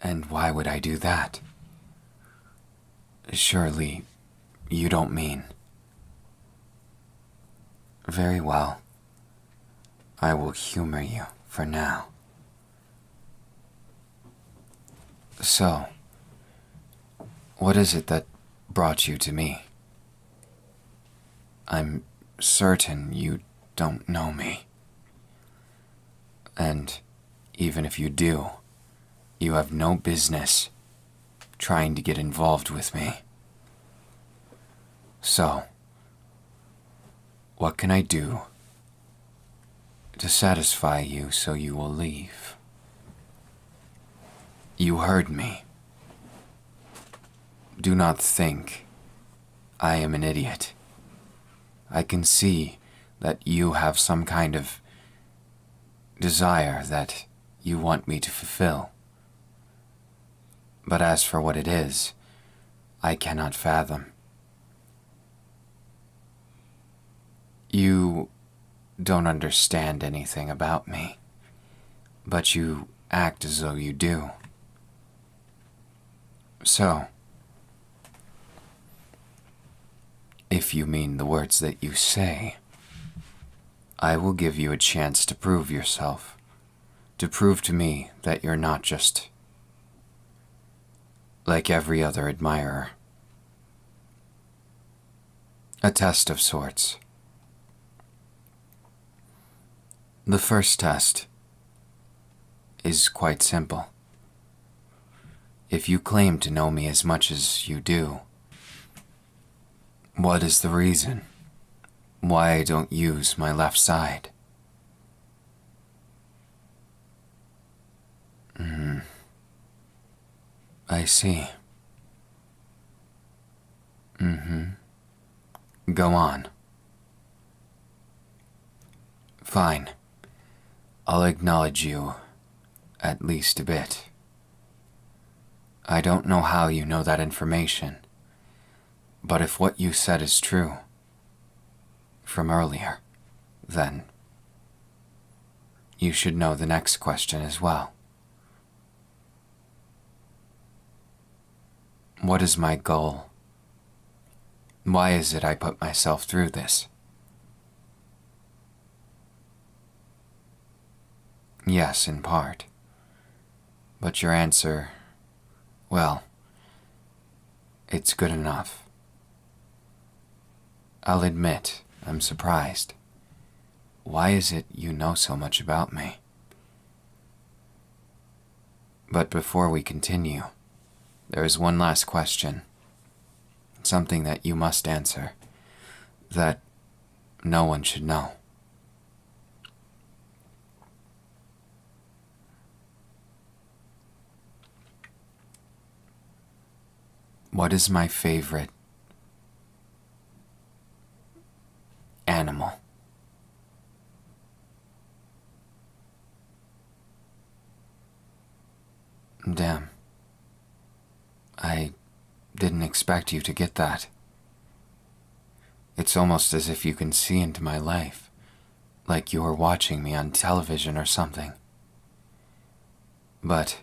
And why would I do that? Surely, you don't mean... Very well. I will humor you for now. So, what is it that brought you to me? I'm certain you don't know me. And even if you do, you have no business trying to get involved with me. So, what can I do to satisfy you so you will leave? You heard me. Do not think I am an idiot. I can see that you have some kind of desire that you want me to fulfill. But as for what it is, I cannot fathom. You don't understand anything about me, but you act as though you do. So, if you mean the words that you say, I will give you a chance to prove yourself, to prove to me that you're not just like every other admirer. A test of sorts. The first test is quite simple. If you claim to know me as much as you do, what is the reason why I don't use my left side? I see. Go on. Fine. I'll acknowledge you at least a bit. I don't know how you know that information, but if what you said is true from earlier, then you should know the next question as well. What is my goal? Why is it I put myself through this? Yes, in part. But your answer, well, it's good enough. I'll admit, I'm surprised. Why is it you know so much about me? But before we continue, there is one last question. Something that you must answer, that no one should know. What is my favorite animal? Damn. I didn't expect you to get that. It's almost as if you can see into my life, like you were watching me on television or something. But,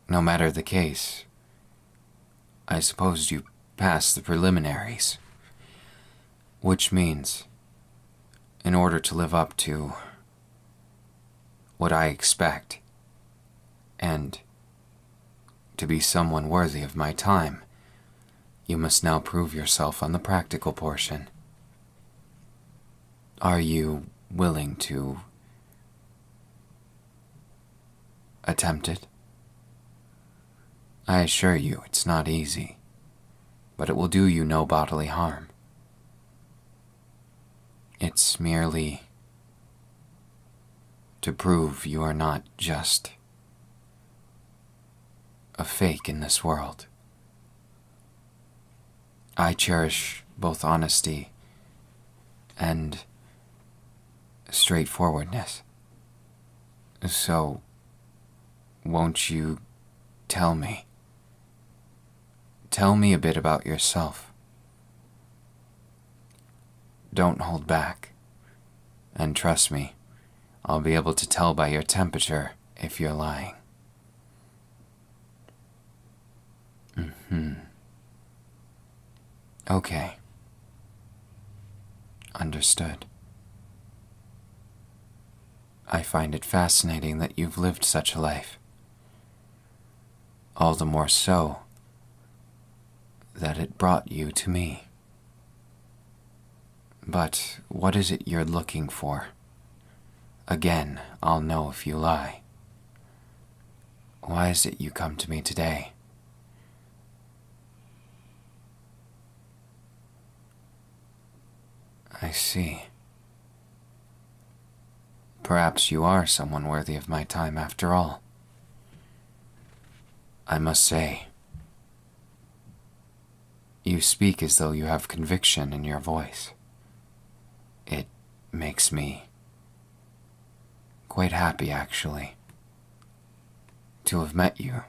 no matter the case, I suppose you passed the preliminaries. Which means, in order to live up to what I expect, and to be someone worthy of my time, you must now prove yourself on the practical portion. Are you willing to attempt it? I assure you it's not easy, but it will do you no bodily harm. It's merely to prove you are not just a fake in this world. I cherish both honesty and straightforwardness. So, won't you tell me? Tell me a bit about yourself. Don't hold back. And trust me, I'll be able to tell by your temperature if you're lying. Okay. Understood. I find it fascinating that you've lived such a life. All the more so that it brought you to me. But what is it you're looking for? Again, I'll know if you lie. Why is it you come to me today? I see. Perhaps you are someone worthy of my time after all. I must say, you speak as though you have conviction in your voice. It makes me quite happy, actually, to have met you,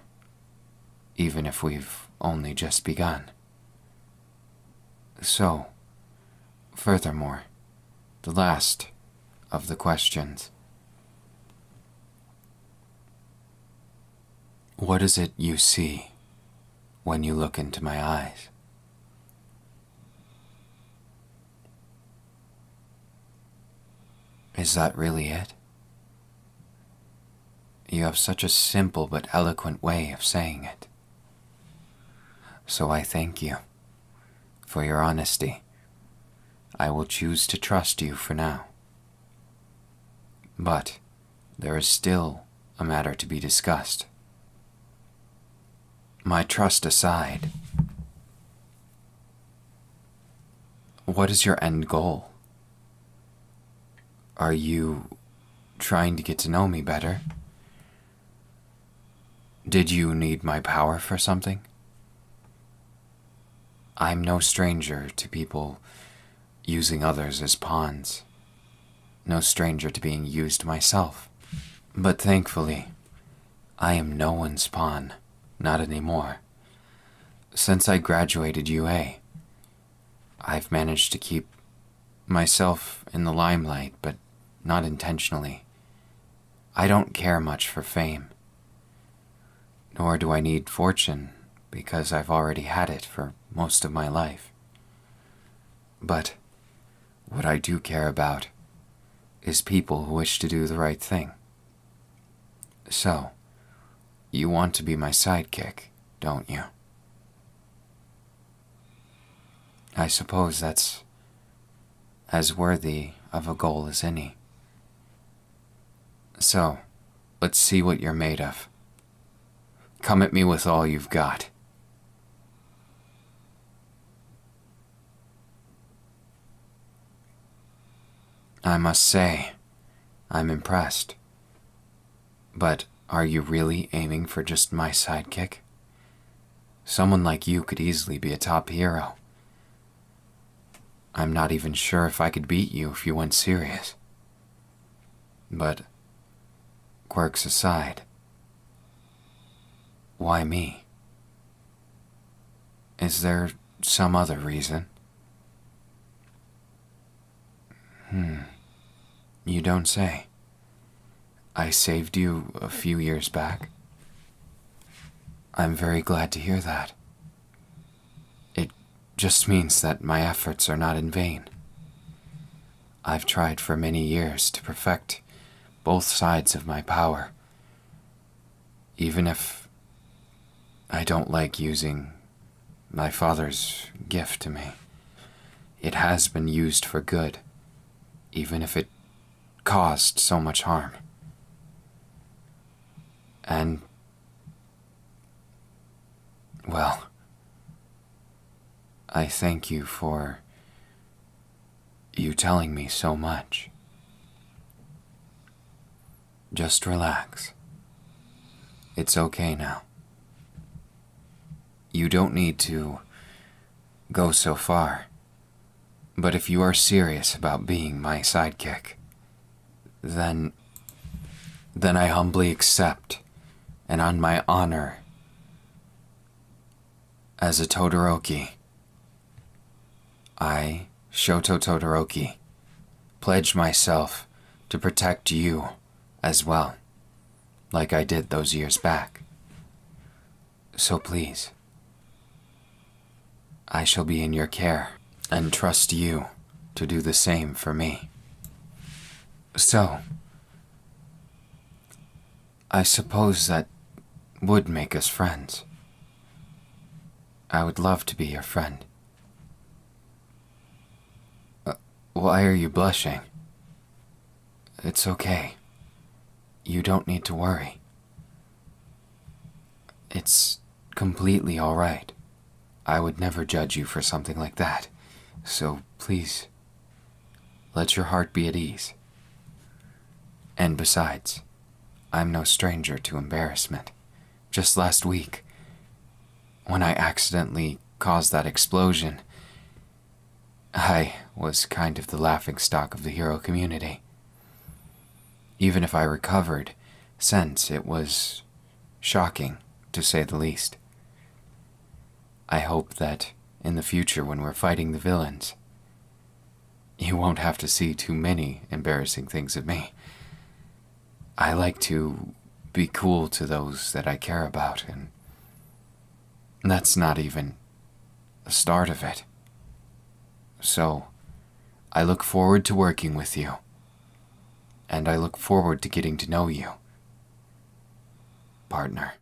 even if we've only just begun. So, furthermore, the last of the questions. What is it you see when you look into my eyes? Is that really it? You have such a simple but eloquent way of saying it. So I thank you for your honesty. I will choose to trust you for now. But there is still a matter to be discussed. My trust aside, what is your end goal? Are you trying to get to know me better? Did you need my power for something? I'm no stranger to people using others as pawns. No stranger to being used myself. But thankfully, I am no one's pawn, not anymore. Since I graduated UA, I've managed to keep myself in the limelight, but not intentionally. I don't care much for fame, nor do I need fortune, because I've already had it for most of my life. But what I do care about is people who wish to do the right thing. So, you want to be my sidekick, don't you? I suppose that's as worthy of a goal as any. So, let's see what you're made of. Come at me with all you've got. I must say, I'm impressed. But are you really aiming for just my sidekick? Someone like you could easily be a top hero. I'm not even sure if I could beat you if you went serious. But, quirks aside, why me? Is there some other reason? You don't say. I saved you a few years back. I'm very glad to hear that. It just means that my efforts are not in vain. I've tried for many years to perfect both sides of my power. Even if I don't like using my father's gift to me, it has been used for good, even if it caused so much harm. And, well, I thank you for you telling me so much. Just relax. It's okay now. You don't need to go so far, but if you are serious about being my sidekick, then I humbly accept, and on my honor as a Todoroki, I, Shoto Todoroki, pledge myself to protect you as well, like I did those years back. So please, I shall be in your care and trust you to do the same for me. So, I suppose that would make us friends. I would love to be your friend. Why are you blushing? It's okay. You don't need to worry. It's completely all right. I would never judge you for something like that. So please, let your heart be at ease. And besides, I'm no stranger to embarrassment. Just last week, when I accidentally caused that explosion, I was kind of the laughingstock of the hero community. Even if I recovered since, it was shocking, to say the least. I hope that in the future when we're fighting the villains, you won't have to see too many embarrassing things of me. I like to be cool to those that I care about, and that's not even the start of it. So, I look forward to working with you, and I look forward to getting to know you, partner.